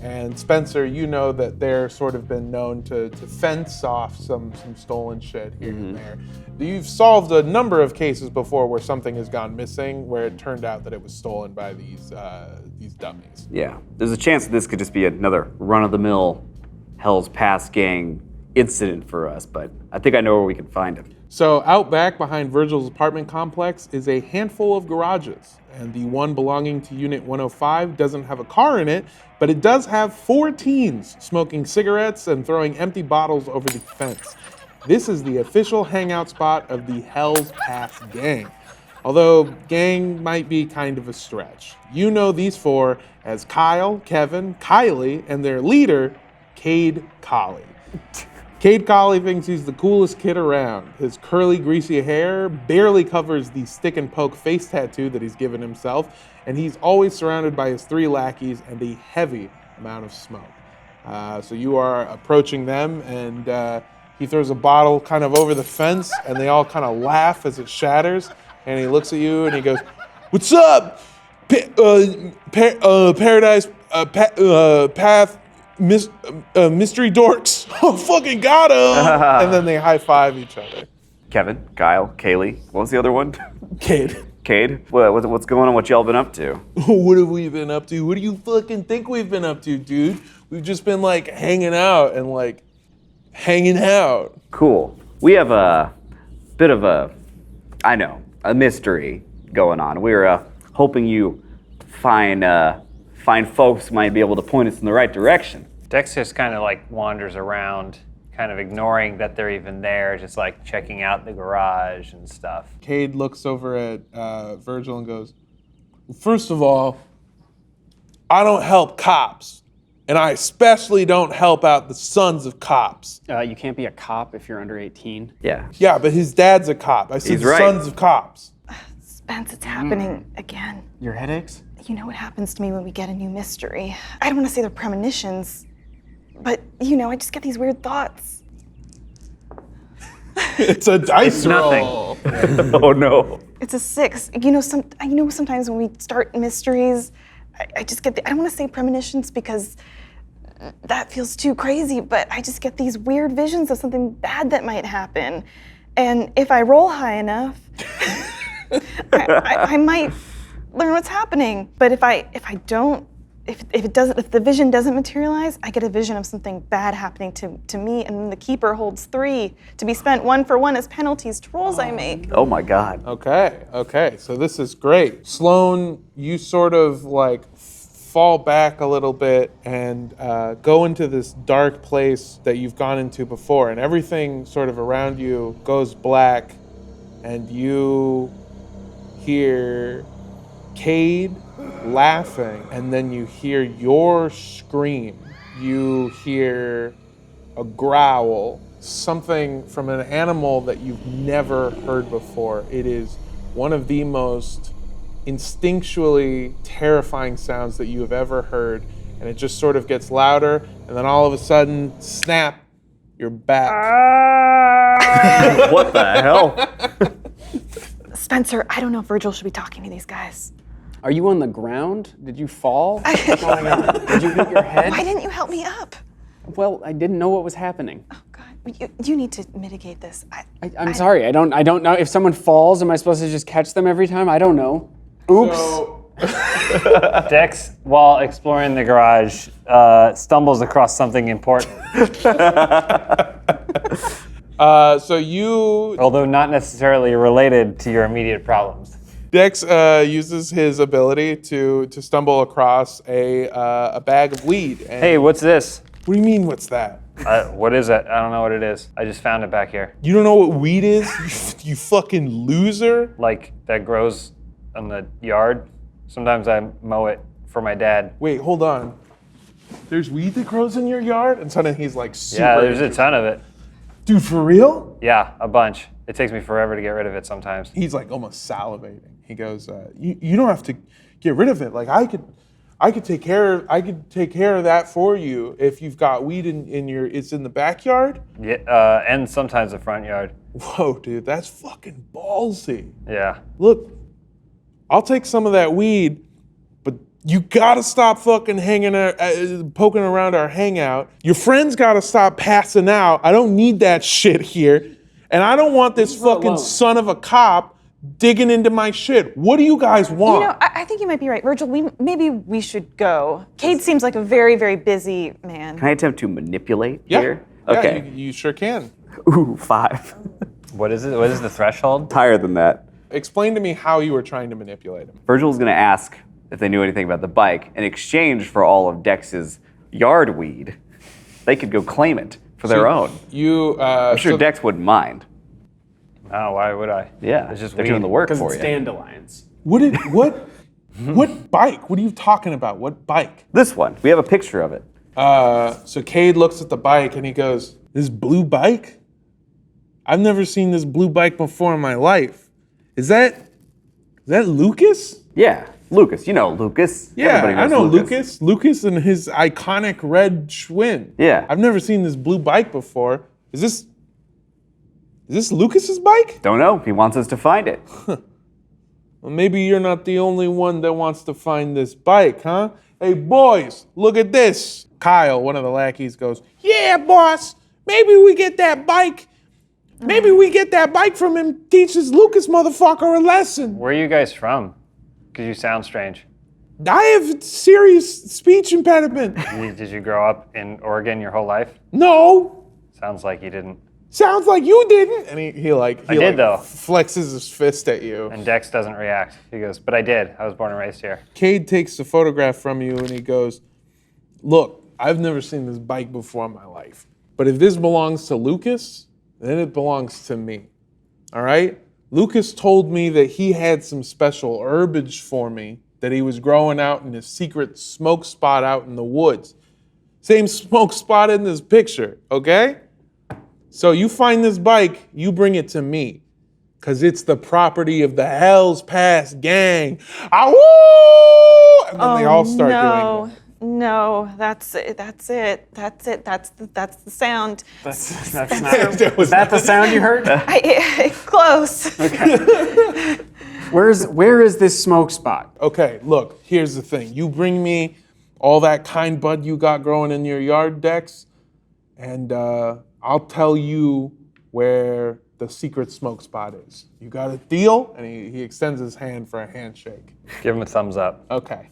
And Spencer, you know that they're sort of been known to fence off some stolen shit here and there. You've solved a number of cases before where something has gone missing, where it turned out that it was stolen by these dummies. Yeah, there's a chance that this could just be another run-of-the-mill Hell's Pass gang incident for us, but I think I know where we can find him. So out back behind Virgil's apartment complex is a handful of garages, and the one belonging to Unit 105 doesn't have a car in it, but it does have 4 teens smoking cigarettes and throwing empty bottles over the fence. This is the official hangout spot of the Hell's Pass gang. Although gang might be kind of a stretch. You know these 4 as Kyle, Kevin, Kylie, and their leader, Cade Colley. Cade Colley thinks he's the coolest kid around. His curly, greasy hair barely covers the stick and poke face tattoo that he's given himself, and he's always surrounded by his 3 lackeys and a heavy amount of smoke. So you are approaching them, and he throws a bottle kind of over the fence, and they all kind of laugh as it shatters, and he looks at you and he goes, "What's up? Paradise Path mystery dorks. Oh, fucking got him! And then they high five each other. Kevin, Kyle, Kaylee. What was the other one? Cade. Cade. What's going on? What y'all been up to? What have we been up to? What do you fucking think we've been up to, dude? We've just been like hanging out and like hanging out. Cool. We have a bit of a mystery going on. We were hoping you find folks who might be able to point us in the right direction. Dex just kind of like wanders around, kind of ignoring that they're even there, just like checking out the garage and stuff. Cade looks over at Virgil and goes, first of all, I don't help cops. And I especially don't help out the sons of cops. You can't be a cop if you're under 18. Yeah. Yeah, but his dad's a cop. I said He's right. sons of cops. Spence, it's happening again. Your headaches? You know what happens to me when we get a new mystery. I don't want to say they're premonitions, but I just get these weird thoughts. It's a dice roll. Oh no. It's a 6. Sometimes when we start mysteries, I just get I don't want to say premonitions because that feels too crazy, but I just get these weird visions of something bad that might happen. And if I roll high enough, I might learn what's happening. But if the vision doesn't materialize, I get a vision of something bad happening to me, and then the keeper holds 3 to be spent 1 for 1 as penalties to rolls I make. Oh my God. Okay, so this is great. Sloan, you sort of like fall back a little bit and go into this dark place that you've gone into before, and everything sort of around you goes black, and you hear Cade laughing, and then you hear your scream. You hear a growl, something from an animal that you've never heard before. It is one of the most instinctually terrifying sounds that you have ever heard, and it just sort of gets louder, and then all of a sudden, snap, you're back. What the hell? Spencer, I don't know if Virgil should be talking to these guys. Are you on the ground? Did you fall? Did you hit your head? Why didn't you help me up? Well, I didn't know what was happening. Oh God, you need to mitigate this. I'm sorry. I don't know. If someone falls, am I supposed to just catch them every time? I don't know. Oops. So, Dex, while exploring the garage, stumbles across something important, so you, although not necessarily related to your immediate problems. Dex uses his ability to stumble across a bag of weed. And Hey, what's this? what do you mean, what's that? What is it? I don't know what it is. I just found it back here. You don't know what weed is? You fucking loser. Like, that grows in the yard. Sometimes I mow it for my dad. Wait, hold on. There's weed that grows in your yard? And suddenly he's like super. Yeah, there's a ton of it. Dude, for real? Yeah, a bunch. It takes me forever to get rid of it sometimes. He's like almost salivating. He goes, you don't have to get rid of it. Like I could take care of that for you if you've got weed in your, it's in the backyard? Yeah, and sometimes the front yard. Whoa, dude, that's fucking ballsy. Yeah. Look, I'll take some of that weed, but you gotta stop fucking poking around our hangout. Your friends gotta stop passing out. I don't need that shit here. And I don't want this fucking son of a cop digging into my shit. What do you guys want? I think you might be right, Virgil. Maybe we should go. Cade seems like a very, very busy man. Can I attempt to manipulate Yeah. here? Yeah, Okay. you sure can. Ooh, 5. What is it? What is the threshold? Higher than that. Explain to me how you were trying to manipulate him. Virgil's gonna ask if they knew anything about the bike in exchange for all of Dex's yard weed. They could go claim it for their own. I'm sure Dex wouldn't mind. Oh, why would I? Yeah, It's just they're weed. doing the work Because for it's you. dandelions. What bike? What are you talking about? What bike? This one, we have a picture of it. So Cade looks at the bike and he goes, "This blue bike? I've never seen this blue bike before in my life. Is that Lucas?" Yeah, Lucas. You know Lucas. Yeah, Everybody I knows know Lucas. Lucas and his iconic red Schwinn. Yeah. I've never seen this blue bike before. Is this Lucas's bike? Don't know. He wants us to find it. Well, maybe you're not the only one that wants to find this bike, huh? Hey, boys, look at this. Kyle, one of the lackeys, goes, "Yeah, boss, maybe we get that bike. Maybe we get that bike from him, teaches Lucas motherfucker a lesson." Where are you guys from? Because you sound strange. I have serious speech impediment. Did you grow up in Oregon your whole life? No. Sounds like you didn't. Sounds like you didn't. And he did, though. flexes his fist at you. And Dex doesn't react. He goes, but I did. I was born and raised here. Cade takes the photograph from you and he goes, "Look, I've never seen this bike before in my life. But if this belongs to Lucas, then it belongs to me. All right? Lucas told me that he had some special herbage for me that he was growing out in his secret smoke spot out in the woods. Same smoke spot in this picture, okay? So you find this bike, you bring it to me, because it's the property of the Hell's Pass gang. Ah-woo! And then they all start doing that. No, that's it. That's the sound. That's not. Was that the sound you heard? Close. Okay. Where is this smoke spot? Okay, look, here's the thing. You bring me all that kind bud you got growing in your yard, Dex, and I'll tell you where the secret smoke spot is. You got a deal? And he extends his hand for a handshake. Give him a thumbs up. Okay.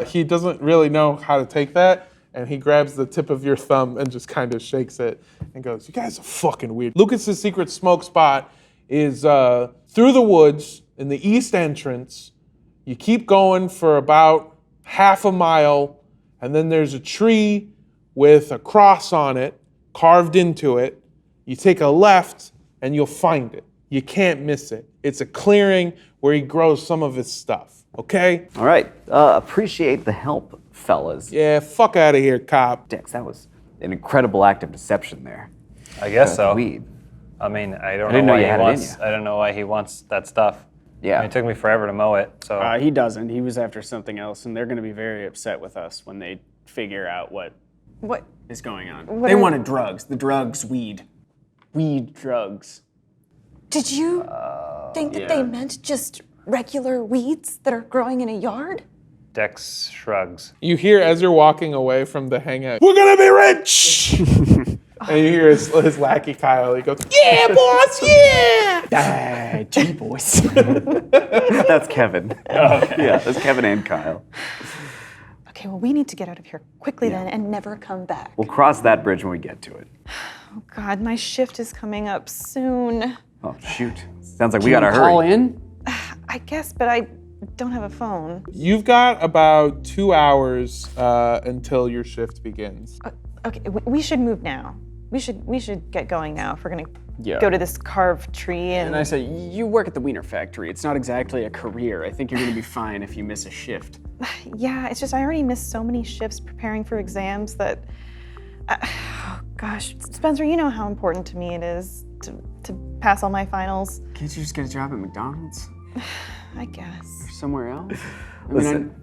He doesn't really know how to take that, and he grabs the tip of your thumb and just kind of shakes it and goes, "You guys are fucking weird." Lucas's secret smoke spot is through the woods in the east entrance. You keep going for about half a mile, and then there's a tree with a cross on it, carved into it. You take a left, and you'll find it. You can't miss it. It's a clearing where he grows some of his stuff. Okay? All right. Appreciate the help, fellas. Yeah, fuck out of here, cop. Dex, that was an incredible act of deception there. I guess so. Weed. I mean, I don't didn't know know why you he had it in wants. you. I don't know why he wants that stuff. Yeah. I mean, it took me forever to mow it. So He doesn't. He was after something else, and they're going to be very upset with us when they figure out what is going on. They wanted drugs. The drugs, weed. Weed, drugs. Did you think that they meant just regular weeds that are growing in a yard? Dex shrugs. You hear as you're walking away from the hangout, "We're gonna be rich!" And you hear his lackey Kyle, he goes, "Yeah, boss, yeah!" T-boys. That's Kevin. Yeah, that's Kevin and Kyle. Okay, well, we need to get out of here quickly then and never come back. We'll cross that bridge when we get to it. Oh, God, my shift is coming up soon. Oh, shoot. Sounds like we gotta hurry. Call in? I guess, but I don't have a phone. You've got about 2 hours until your shift begins. Okay, we should move now. We should get going now if we're gonna Yeah. go to this carved tree and And I say, you work at the Wiener Factory. It's not exactly a career. I think you're going to be fine if you miss a shift. yeah, it's just I already missed so many shifts preparing for exams that, oh gosh, Spencer, you know how important to me it is to pass all my finals. Can't you just get a job at McDonald's? I guess. Or somewhere else? Listen,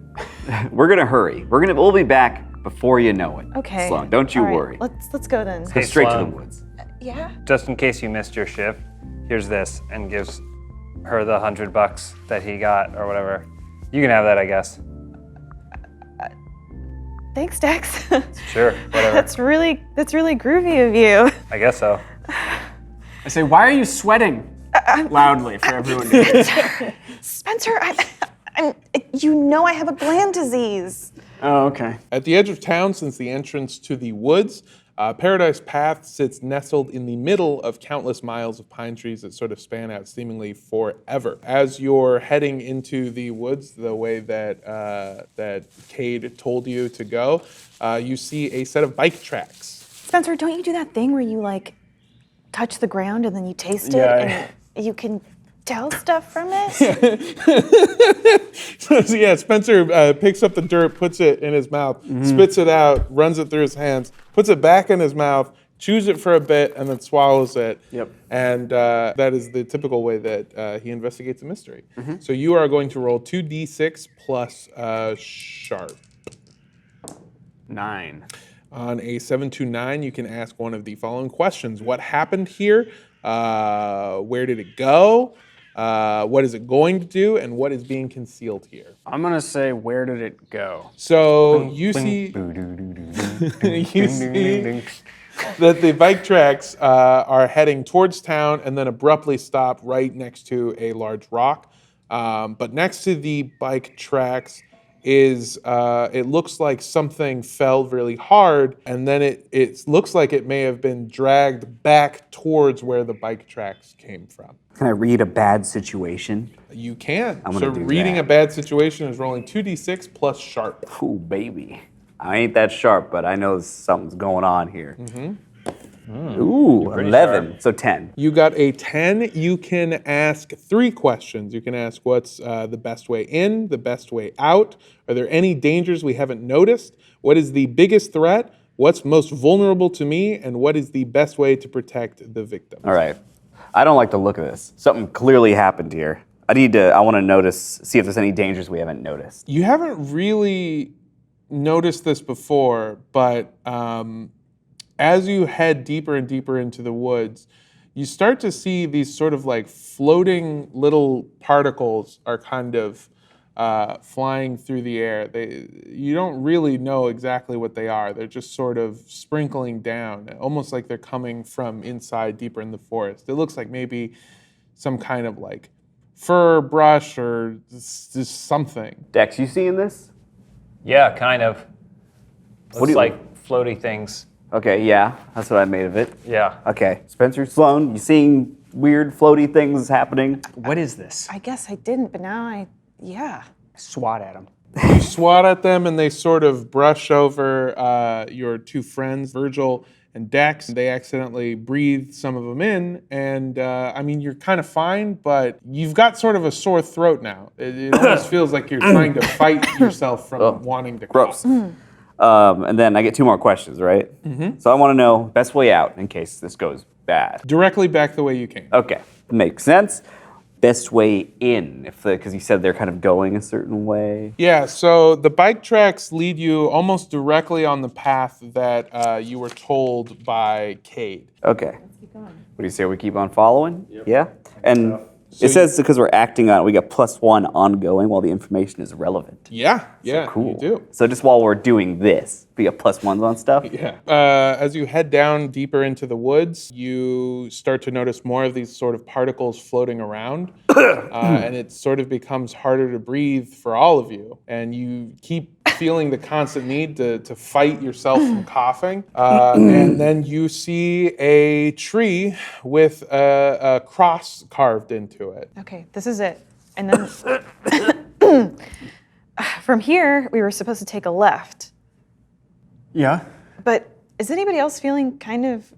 we're gonna hurry. We'll be back before you know it. Okay. Sloan, don't you All right, worry. Let's go then. Go straight to Sloan. the woods. Yeah. Just in case you missed your shift, here's this, and gives her the $100 that he got or whatever. You can have that, I guess. Thanks, Dex. Sure, whatever. That's really groovy of you. I guess so. I say, why are you sweating? Loudly for everyone to hear. Spencer, I'm you know I have a gland disease. Oh, okay. At the edge of town, since the entrance to the woods, Paradise Path sits nestled in the middle of countless miles of pine trees that sort of span out seemingly forever. As you're heading into the woods, the way that Cade told you to go, you see a set of bike tracks. Spencer, don't you do that thing where you like touch the ground and then you taste it Yeah. and you can tell stuff from it? So yeah, Spencer picks up the dirt, puts it in his mouth, spits it out, runs it through his hands, puts it back in his mouth, chews it for a bit, and then swallows it. Yep. And that is the typical way that he investigates a mystery. So you are going to roll 2d6 plus sharp. 9. On a 7 to 9, you can ask one of the following questions. What happened here? Where did it go? What is it going to do? And what is being concealed here? I'm going to say, where did it go? So you see... You see that the bike tracks are heading towards town and then abruptly stop right next to a large rock. But next to the bike tracks is, it looks like something fell really hard, and then it looks like it may have been dragged back towards where the bike tracks came from. Can I read a bad situation? You can. I'm So gonna do reading that. a bad situation is rolling 2d6 plus sharp. Ooh, baby. I ain't that sharp, but I know something's going on here. Ooh, 11. So 10. You got a 10. You can ask 3 questions. You can ask what's the best way in, the best way out. Are there any dangers we haven't noticed? What is the biggest threat? What's most vulnerable to me? And what is the best way to protect the victim? All right. I don't like the look of this. Something clearly happened here. I want to see if there's any dangers we haven't noticed. You haven't really noticed this before, but as you head deeper and deeper into the woods, you start to see these sort of like floating little particles are kind of flying through the air. You don't really know exactly what they are. They're just sort of sprinkling down, almost like they're coming from inside deeper in the forest. It looks like maybe some kind of like fur brush or just something. Dex, you seeing this? Yeah, kind of. Looks do you- like floaty things. Okay, yeah, that's what I made of it. Yeah. Okay, Spencer, Sloan, you seeing weird floaty things happening? What is this? I guess I didn't, but now yeah. Swat at him. You swat at them and they sort of brush over your 2 friends, Virgil and Dex. They accidentally breathe some of them in, and I mean, you're kind of fine, but you've got sort of a sore throat now. It almost feels like you're trying to fight yourself from wanting to Gross. cough. And then I get 2 more questions, right? So I want to know best way out in case this goes bad. Directly back the way you came. Okay, makes sense. Best way in, because you said they're kind of going a certain way. Yeah, so the bike tracks lead you almost directly on the path that you were told by Cade. Okay. What do you say? We keep on following? Yep. Yeah. And So it says because we're acting on it, we get +1 ongoing while the information is relevant. Yeah, Cool. you do. So just while we're doing this, we get +1s on stuff. Yeah. As you head down deeper into the woods, you start to notice more of these sort of particles floating around, and it sort of becomes harder to breathe for all of you. And you keep feeling the constant need to fight yourself from coughing. And then you see a tree with a cross carved into it. Okay, this is it. And then from here, we were supposed to take a left. Yeah. But is anybody else feeling kind of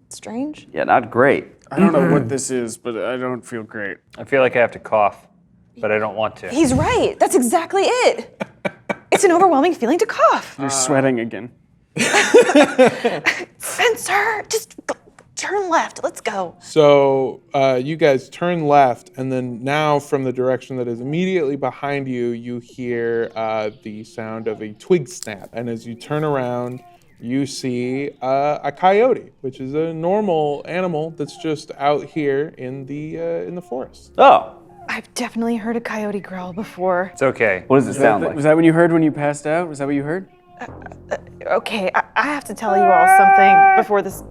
strange? Yeah, not great. I don't know what this is, but I don't feel great. I feel like I have to cough, but I don't want to. He's right. That's exactly it. It's an overwhelming feeling to cough. You're sweating again. Spencer, just turn left. Let's go. So you guys turn left, and then now from the direction that is immediately behind you, you hear the sound of a twig snap. And as you turn around, you see a coyote, which is a normal animal that's just out here in the forest. Oh, I've definitely heard a coyote growl before. It's okay. what does it sound like? Was that when you heard when you passed out? Was that what you heard? Okay, I have to tell you all something before this.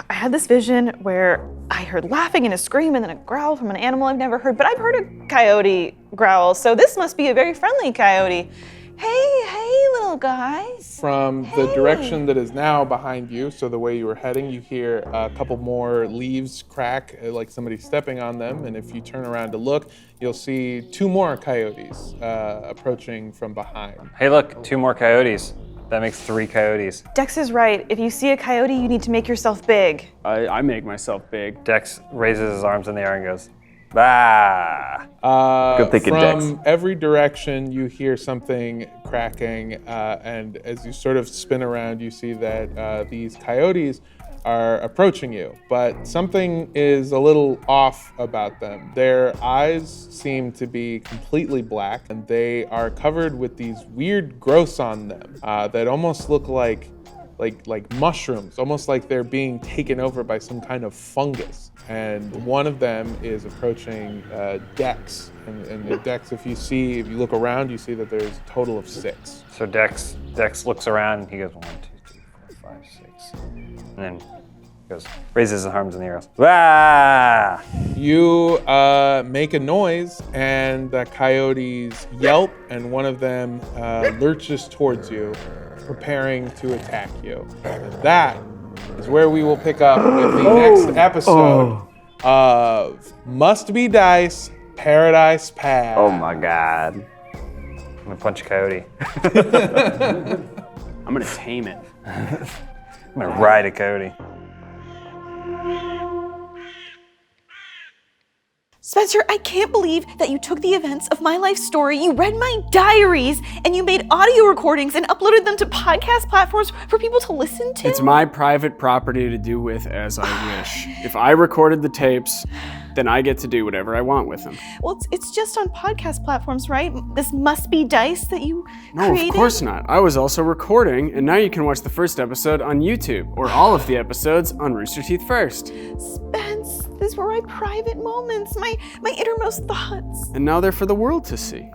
I had this vision where I heard laughing and a scream and then a growl from an animal I've never heard, but I've heard a coyote growl, so this must be a very friendly coyote. Hey, little guys. From the direction that is now behind you, so the way you were heading, you hear a couple more leaves crack, like somebody stepping on them. And if you turn around to look, you'll see 2 more coyotes approaching from behind. Hey, look, 2 more coyotes. That makes 3 coyotes. Dex is right. If you see a coyote, you need to make yourself big. I make myself big. Dex raises his arms in the air and goes, bah. Good thinking, From Dex. every direction, you hear something cracking, and as you sort of spin around, you see that these coyotes are approaching you, but something is a little off about them. Their eyes seem to be completely black, and they are covered with these weird growths on them that almost look like like mushrooms, almost like they're being taken over by some kind of fungus. And one of them is approaching Dex. And Dex, if you look around, you see that there's a total of 6. So Dex looks around and he goes 1, 2, 3, 4, 5, 6. And then he goes, raises his arms in the air. Ah! You make a noise, and the coyotes yelp, and one of them lurches towards you, preparing to attack you. And that is where we will pick up with the next episode of Must Be Dice Paradise Path. Oh my God. I'm gonna punch a coyote. I'm gonna tame it. I'm gonna ride a coyote. Spencer, I can't believe that you took the events of my life story, you read my diaries, and you made audio recordings and uploaded them to podcast platforms for people to listen to. It's my private property to do with as I wish. If I recorded the tapes, then I get to do whatever I want with them. Well, it's just on podcast platforms, right? This Must Be Dice that you created? No, of course not. I was also recording, and now you can watch the first episode on YouTube, or all of the episodes on Rooster Teeth First. Spence, these were my private moments, my innermost thoughts. And now they're for the world to see.